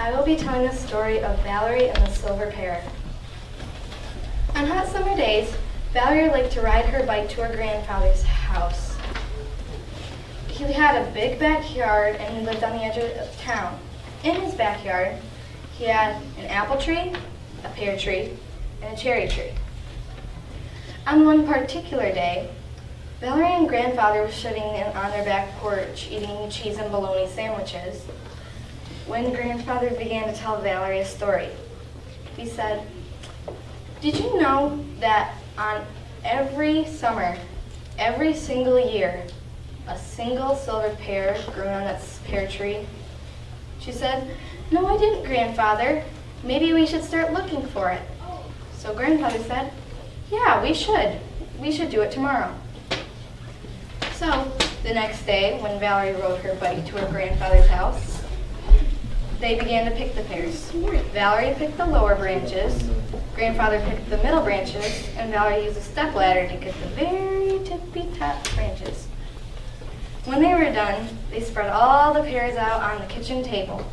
I will be telling the story of Valerie and the silver pear. On hot summer days, Valerie liked to ride her bike to her grandfather's house. He had a big backyard and he lived on the edge of town. In his backyard, he had an apple tree, a pear tree, and a cherry tree. On one particular day, Valerie and grandfather were sitting on their back porch eating cheese and bologna sandwiches when grandfather began to tell Valerie a story. He said, "Did you know that on every summer, every single year, a single silver pear grew on that pear tree?" She said, "No, I didn't, grandfather. Maybe we should start looking for it." So grandfather said, "Yeah, we should. We should do it tomorrow." So the next day, when Valerie rode her bike to her grandfather's house, they began to pick the pears. Valerie picked the lower branches, grandfather picked the middle branches, and Valerie used a stepladder to get the very tippy top branches. When they were done, they spread all the pears out on the kitchen table.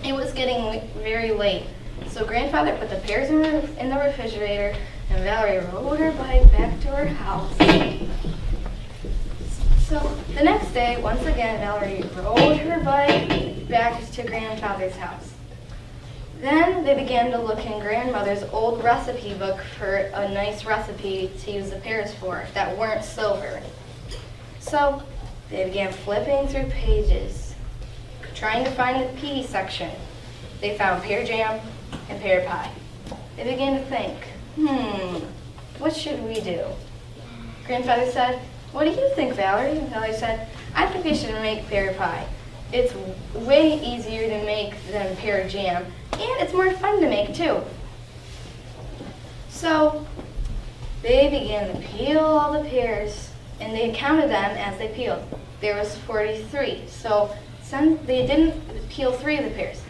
It was getting very late, so grandfather put the pears in the refrigerator, and Valerie rode her bike back to her house. So the next day, once again, Valerie rode her bike back to grandfather's house. Then they began to look in grandmother's old recipe book for a nice recipe to use the pears for that weren't silver. So they began flipping through pages, trying to find the pea section. They found pear jam and pear pie. They began to think, what should we do? Grandfather said, "What do you think, Valerie?" And Valerie said, "I think we should make pear pie. It's way easier to make than pear jam, and it's more fun to make too." So they began to peel all the pears, and they counted them as they peeled. There was 43. So they didn't peel 3 of the pears,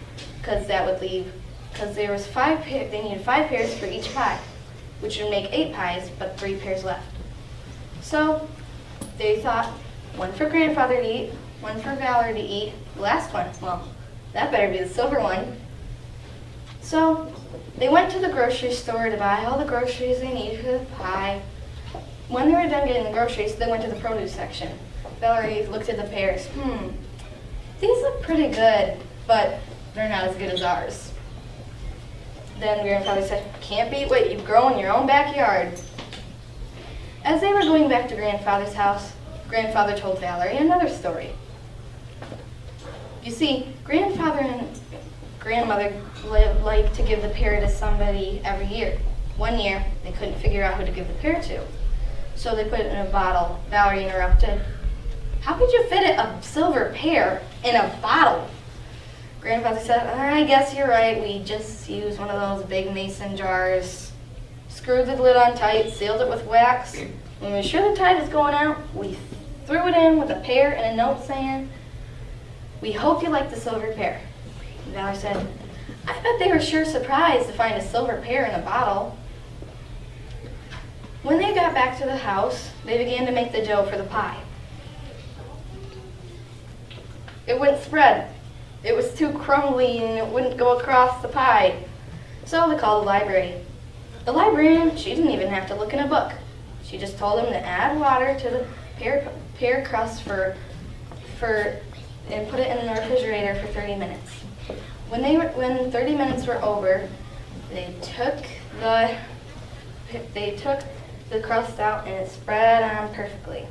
because there was 5 pears. They needed 5 pears for each pie, which would make 8 pies, but 3 pears left. So they thought, one for grandfather to eat, one for Valerie to eat, the last one, well, that better be the silver one. So they went to the grocery store to buy all the groceries they needed for the pie. When they were done getting the groceries, they went to the produce section. Valerie looked at the pears. These look pretty good, but they're not as good as ours. Then grandfather said, "Can't beat what you've grown in your own backyard." As they were going back to grandfather's house, grandfather told Valerie another story. You see, grandfather and grandmother liked to give the pear to somebody every year. One year, they couldn't figure out who to give the pear to, so they put it in a bottle. Valerie interrupted, "How could you fit a silver pear in a bottle?" Grandfather said, "I guess you're right. We just used one of those big mason jars. Screwed the lid on tight, sealed it with wax. When we were sure the tide was going out, we threw it in with a pear and a note saying, 'We hope you like the silver pear.'" And Valerie said, "I bet they were sure surprised to find a silver pear in a bottle." When they got back to the house, they began to make the dough for the pie. It wouldn't spread. It was too crumbly and it wouldn't go across the pie. So they called the library. The librarian, she didn't even have to look in a book. She just told them to add water to the pear crust and put it in the refrigerator for 30 minutes. When 30 minutes were over, they took the crust out and it spread on perfectly.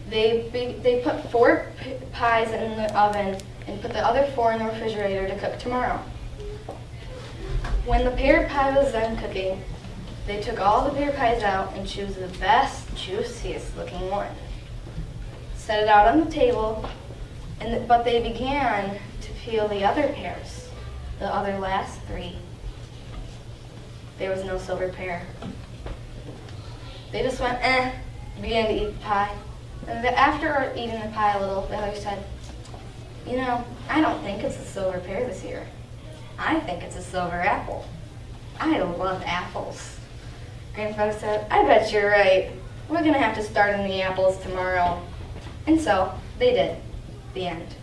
They put 4 pies in the oven and put the other 4 in the refrigerator to cook tomorrow. When the pear pie was done cooking, they took all the pear pies out and chose the best, juiciest looking one. Set it out on the table, but they began to peel the other pears, the other last 3. There was no silver pear. They just went, began to eat the pie. And after eating the pie a little, Valerie said, "You know, I don't think it's a silver pear this year. I think it's a silver apple. I love apples." Grandfather said, "I bet you're right. We're going to have to start on the apples tomorrow." And so they did. The end.